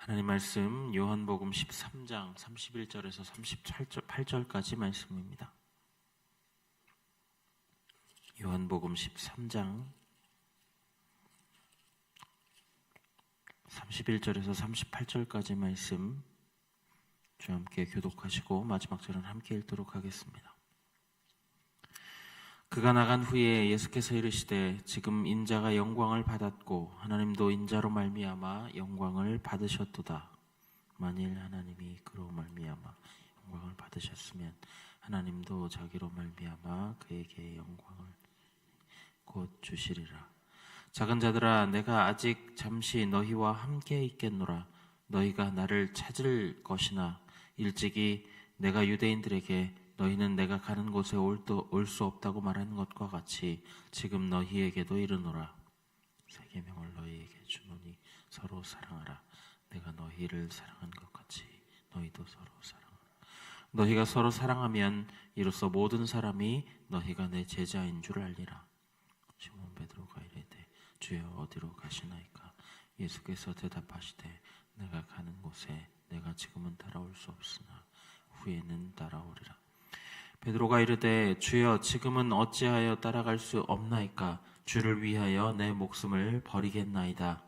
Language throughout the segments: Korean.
하나님 말씀 요한복음 13장 31절에서 38절까지 말씀입니다. 요한복음 13장 31절에서 38절까지 말씀 주와 함께 교독하시고 마지막 절은 함께 읽도록 하겠습니다. 그가 나간 후에 예수께서 이르시되 지금 인자가 영광을 받았고 하나님도 인자로 말미암아 영광을 받으셨도다. 만일 하나님이 그로 말미암아 영광을 받으셨으면 하나님도 자기로 말미암아 그에게 영광을 곧 주시리라. 작은 자들아, 내가 아직 잠시 너희와 함께 있겠노라. 너희가 나를 찾을 것이나 일찍이 내가 유대인들에게 너희는 내가 가는 곳에 올 수 없다고 말하는 것과 같이 지금 너희에게도 이르노라. 새 계명을 너희에게 주노니 서로 사랑하라. 내가 너희를 사랑한 것 같이 너희도 서로 사랑하라. 너희가 서로 사랑하면 이로써 모든 사람이 너희가 내 제자인 줄 알리라. 시몬 베드로가 이르되 주여 어디로 가시나이까? 예수께서 대답하시되 내가 가는 곳에 내가 지금은 따라올 수 없으나 후에는 따라오리라. 베드로가 이르되 주여 지금은 어찌하여 따라갈 수 없나이까? 주를 위하여 내 목숨을 버리겠나이다.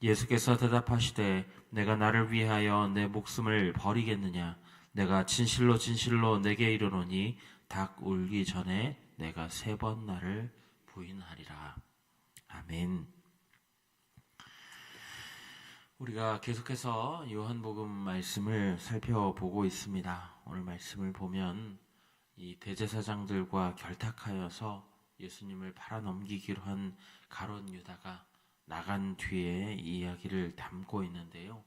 예수께서 대답하시되 내가 나를 위하여 내 목숨을 버리겠느냐? 내가 진실로 진실로 내게 이르노니 닭 울기 전에 내가 3번 나를 부인하리라. 아멘. 우리가 계속해서 요한복음 말씀을 살펴보고 있습니다. 오늘 말씀을 보면 이 대제사장들과 결탁하여서 예수님을 팔아넘기기로 한 가룟 유다가 나간 뒤에 이야기를 담고 있는데요.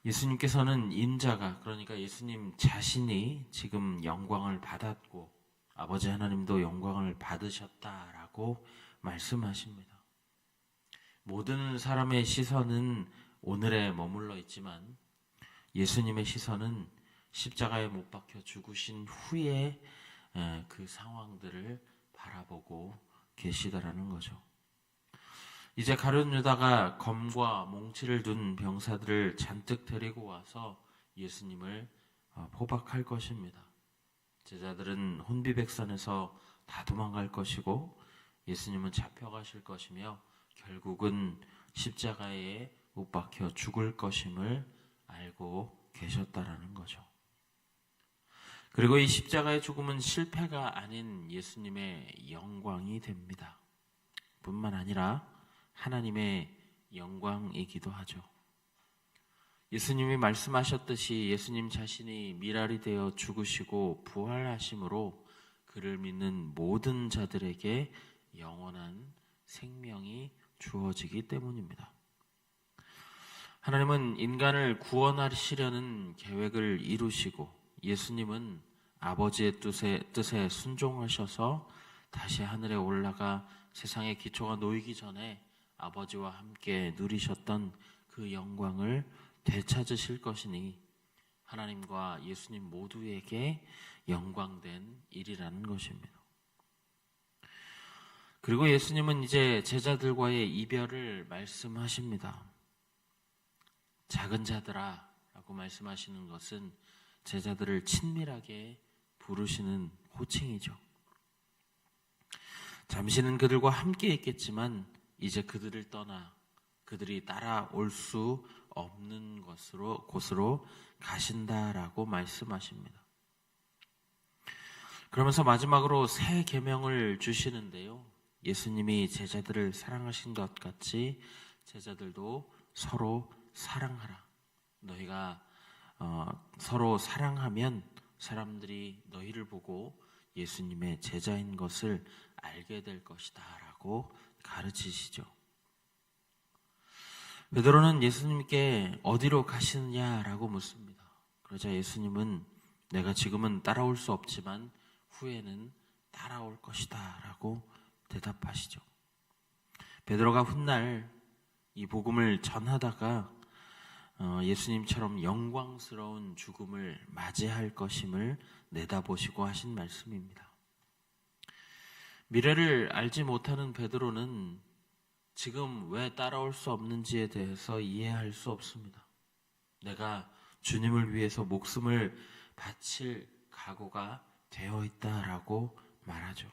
예수님께서는 인자가, 그러니까 예수님 자신이 지금 영광을 받았고 아버지 하나님도 영광을 받으셨다라고 말씀하십니다. 모든 사람의 시선은 오늘에 머물러 있지만 예수님의 시선은 십자가에 못 박혀 죽으신 후에 그 상황들을 바라보고 계시다라는 거죠. 이제 가룟 유다가 검과 몽치를 둔 병사들을 잔뜩 데리고 와서 예수님을 포박할 것입니다. 제자들은 혼비백산에서 다 도망갈 것이고 예수님은 잡혀가실 것이며 결국은 십자가에 못 박혀 죽을 것임을 알고 계셨다라는 거죠. 그리고 이 십자가의 죽음은 실패가 아닌 예수님의 영광이 됩니다. 뿐만 아니라 하나님의 영광이기도 하죠. 예수님이 말씀하셨듯이 예수님 자신이 미랄이 되어 죽으시고 부활하심으로 그를 믿는 모든 자들에게 영원한 생명이 주어지기 때문입니다. 하나님은 인간을 구원하시려는 계획을 이루시고 예수님은 아버지의 뜻에 순종하셔서 다시 하늘에 올라가 세상의 기초가 놓이기 전에 아버지와 함께 누리셨던 그 영광을 되찾으실 것이니 하나님과 예수님 모두에게 영광된 일이라는 것입니다. 그리고 예수님은 이제 제자들과의 이별을 말씀하십니다. 작은 자들아 라고 말씀하시는 것은 제자들을 친밀하게 부르시는 호칭이죠. 잠시는 그들과 함께 있겠지만 이제 그들을 떠나 그들이 따라올 수 없는 곳으로 가신다라고 말씀하십니다. 그러면서 마지막으로 새 계명을 주시는데요. 예수님이 제자들을 사랑하신 것 같이 제자들도 서로 사랑하라. 너희가 서로 사랑하면 사람들이 너희를 보고 예수님의 제자인 것을 알게 될 것이다 라고 가르치시죠. 베드로는 예수님께 어디로 가시느냐라고 묻습니다. 그러자 예수님은 내가 지금은 따라올 수 없지만 후에는 따라올 것이다 라고 대답하시죠. 베드로가 훗날 이 복음을 전하다가 예수님처럼 영광스러운 죽음을 맞이할 것임을 내다보시고 하신 말씀입니다. 미래를 알지 못하는 베드로는 지금 왜 따라올 수 없는지에 대해서 이해할 수 없습니다. 내가 주님을 위해서 목숨을 바칠 각오가 되어 있다라고 말하죠.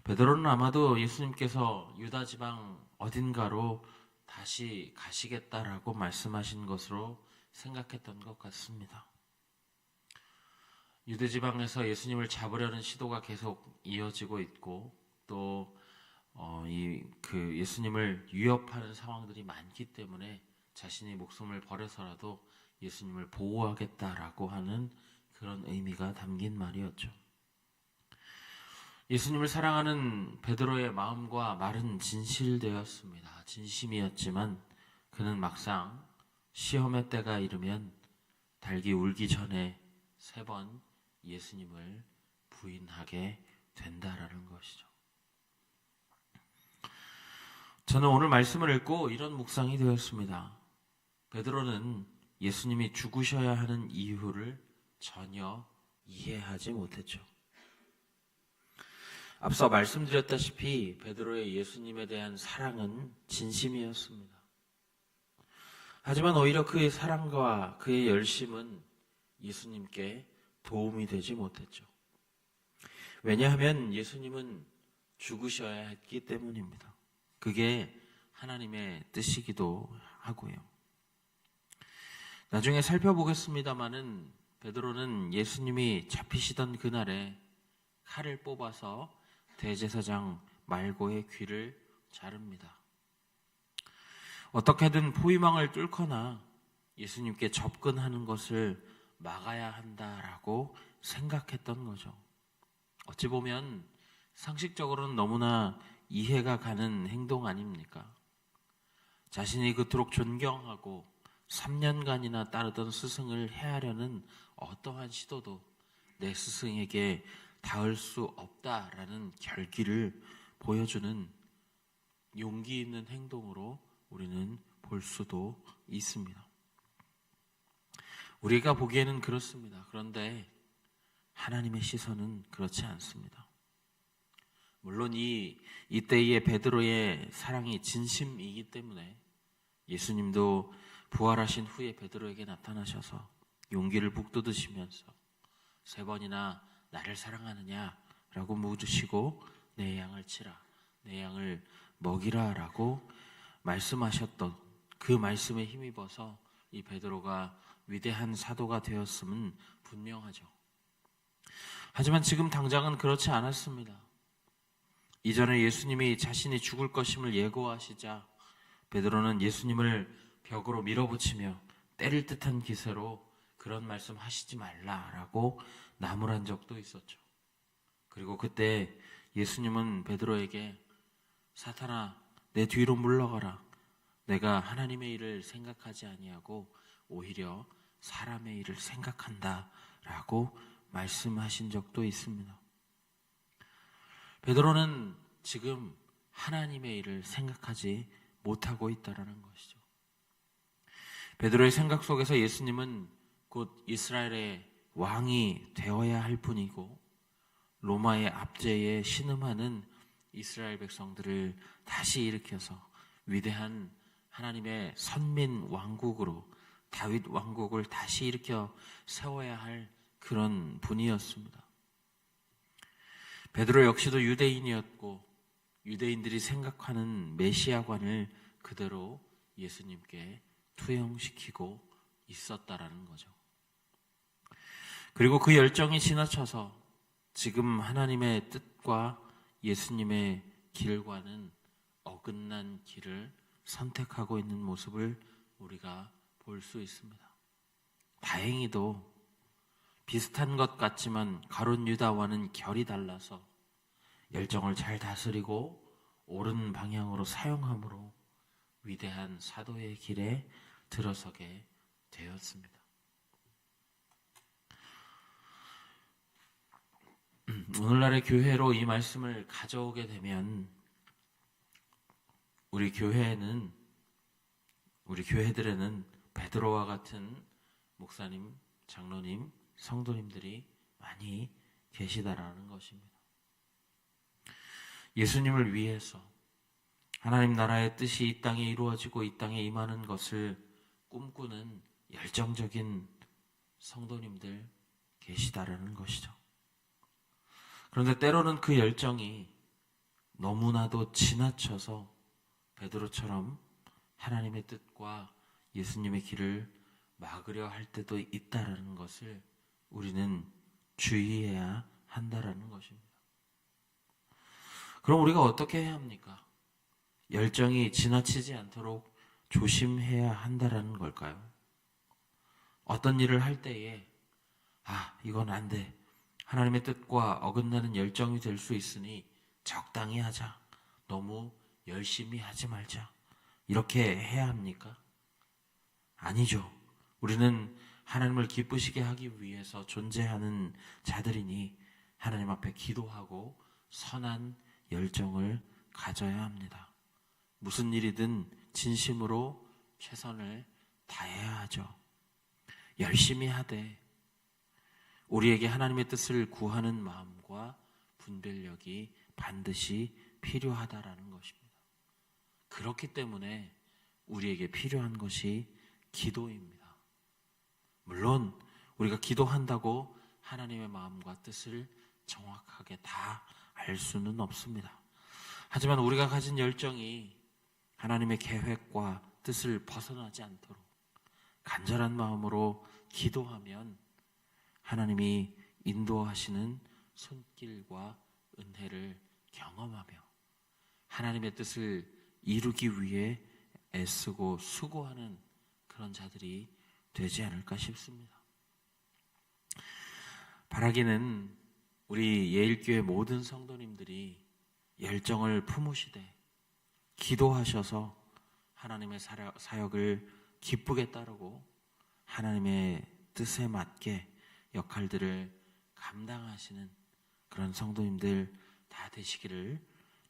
베드로는 아마도 예수님께서 유다 지방 어딘가로 다시 가시겠다라고 말씀하신 것으로 생각했던 것 같습니다. 유대 지방에서 예수님을 잡으려는 시도가 계속 이어지고 있고 또 예수님을 위협하는 상황들이 많기 때문에 자신이 목숨을 버려서라도 예수님을 보호하겠다라고 하는 그런 의미가 담긴 말이었죠. 예수님을 사랑하는 베드로의 마음과 말은 진실되었습니다. 진심이었지만 그는 막상 시험의 때가 이르면 닭이 울기 전에 3번 예수님을 부인하게 된다라는 것이죠. 저는 오늘 말씀을 읽고 이런 묵상이 되었습니다. 베드로는 예수님이 죽으셔야 하는 이유를 전혀 이해하지 못했죠. 앞서 말씀드렸다시피 베드로의 예수님에 대한 사랑은 진심이었습니다. 하지만 오히려 그의 사랑과 그의 열심은 예수님께 도움이 되지 못했죠. 왜냐하면 예수님은 죽으셔야 했기 때문입니다. 그게 하나님의 뜻이기도 하고요. 나중에 살펴보겠습니다마는 베드로는 예수님이 잡히시던 그날에 칼을 뽑아서 대제사장 말고의 귀를 자릅니다. 어떻게든 포위망을 뚫거나 예수님께 접근하는 것을 막아야 한다라고 생각했던 거죠. 어찌 보면 상식적으로는 너무나 이해가 가는 행동 아닙니까? 자신이 그토록 존경하고 3년간이나 따르던 스승을 해하려는 어떠한 시도도 내 스승에게 닿을 수 없다라는 결기를 보여주는 용기 있는 행동으로 우리는 볼 수도 있습니다. 우리가 보기에는 그렇습니다. 그런데 하나님의 시선은 그렇지 않습니다. 물론 이때의 베드로의 사랑이 진심이기 때문에 예수님도 부활하신 후에 베드로에게 나타나셔서 용기를 북돋으시면서 3번이나 나를 사랑하느냐라고 묻으시고 내 양을 치라, 내 양을 먹이라라고 말씀하셨던 그 말씀에 힘입어서 이 베드로가 위대한 사도가 되었음은 분명하죠. 하지만 지금 당장은 그렇지 않았습니다. 이전에 예수님이 자신이 죽을 것임을 예고하시자 베드로는 예수님을 벽으로 밀어붙이며 때릴 듯한 기세로 그런 말씀 하시지 말라라고 나무란 적도 있었죠. 그리고 그때 예수님은 베드로에게 사탄아 내 뒤로 물러가라. 내가 하나님의 일을 생각하지 아니하고 오히려 사람의 일을 생각한다라고 말씀하신 적도 있습니다. 베드로는 지금 하나님의 일을 생각하지 못하고 있다라는 것이죠. 베드로의 생각 속에서 예수님은 곧 이스라엘의 왕이 되어야 할 뿐이고 로마의 압제에 신음하는 이스라엘 백성들을 다시 일으켜서 위대한 하나님의 선민 왕국으로 다윗 왕국을 다시 일으켜 세워야 할 그런 분이었습니다. 베드로 역시도 유대인이었고 유대인들이 생각하는 메시아관을 그대로 예수님께 투영시키고 있었다라는 거죠. 그리고 그 열정이 지나쳐서 지금 하나님의 뜻과 예수님의 길과는 어긋난 길을 선택하고 있는 모습을 우리가 볼 수 있습니다. 다행히도 비슷한 것 같지만 가룟 유다와는 결이 달라서 열정을 잘 다스리고 옳은 방향으로 사용함으로 위대한 사도의 길에 들어서게 되었습니다. 오늘날의 교회로 이 말씀을 가져오게 되면 우리 교회들에는 베드로와 같은 목사님, 장로님, 성도님들이 많이 계시다라는 것입니다. 예수님을 위해서 하나님 나라의 뜻이 이 땅에 이루어지고 이 땅에 임하는 것을 꿈꾸는 열정적인 성도님들 계시다라는 것이죠. 그런데 때로는 그 열정이 너무나도 지나쳐서 베드로처럼 하나님의 뜻과 예수님의 길을 막으려 할 때도 있다라는 것을 우리는 주의해야 한다라는 것입니다. 그럼 우리가 어떻게 해야 합니까? 열정이 지나치지 않도록 조심해야 한다라는 걸까요? 어떤 일을 할 때에 이건 안 돼. 하나님의 뜻과 어긋나는 열정이 될 수 있으니 적당히 하자. 너무 열심히 하지 말자. 이렇게 해야 합니까? 아니죠. 우리는 하나님을 기쁘시게 하기 위해서 존재하는 자들이니 하나님 앞에 기도하고 선한 열정을 가져야 합니다. 무슨 일이든 진심으로 최선을 다해야 하죠. 열심히 하되 우리에게 하나님의 뜻을 구하는 마음과 분별력이 반드시 필요하다라는 것입니다. 그렇기 때문에 우리에게 필요한 것이 기도입니다. 물론 우리가 기도한다고 하나님의 마음과 뜻을 정확하게 다 알 수는 없습니다. 하지만 우리가 가진 열정이 하나님의 계획과 뜻을 벗어나지 않도록 간절한 마음으로 기도하면 하나님이 인도하시는 손길과 은혜를 경험하며 하나님의 뜻을 이루기 위해 애쓰고 수고하는 그런 자들이 되지 않을까 싶습니다. 바라기는 우리 예일교회 모든 성도님들이 열정을 품으시되 기도하셔서 하나님의 사역을 기쁘게 따르고 하나님의 뜻에 맞게 역할들을 감당하시는 그런 성도님들 다 되시기를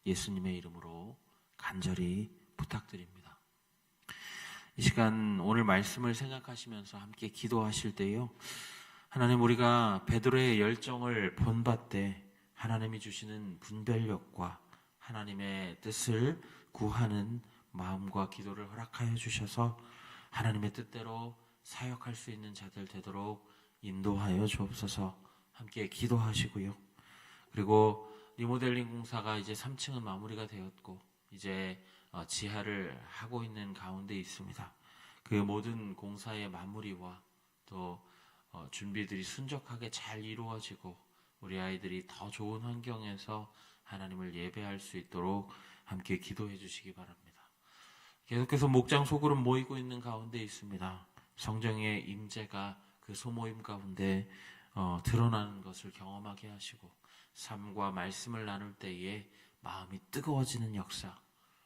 예수님의 이름으로 간절히 부탁드립니다. 이 시간 오늘 말씀을 생각하시면서 함께 기도하실 때요, 하나님, 우리가 베드로의 열정을 본받되 하나님이 주시는 분별력과 하나님의 뜻을 구하는 마음과 기도를 허락하여 주셔서 하나님의 뜻대로 사역할 수 있는 자들 되도록 인도하여 주옵소서. 함께 기도하시고요. 그리고 리모델링 공사가 이제 3층은 마무리가 되었고 이제 지하를 하고 있는 가운데 있습니다. 그 모든 공사의 마무리와 또 준비들이 순적하게 잘 이루어지고 우리 아이들이 더 좋은 환경에서 하나님을 예배할 수 있도록 함께 기도해 주시기 바랍니다. 계속해서 목장 소그룹 모이고 있는 가운데 있습니다. 성령의 임재가 그 소모임 가운데 드러나는 것을 경험하게 하시고 삶과 말씀을 나눌 때에 마음이 뜨거워지는 역사,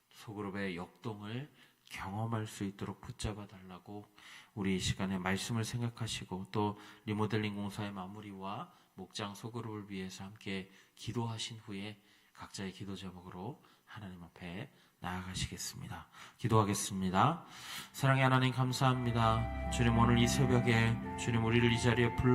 소그룹의 역동을 경험할 수 있도록 붙잡아 달라고 우리 이 시간에 말씀을 생각하시고 또 리모델링 공사의 마무리와 목장 소그룹을 위해서 함께 기도하신 후에 각자의 기도 제목으로 하나님 앞에 나아가시겠습니다. 기도하겠습니다. 사랑의 하나님 감사합니다. 주님, 오늘 이 새벽에 주님 우리를 이 자리에 불러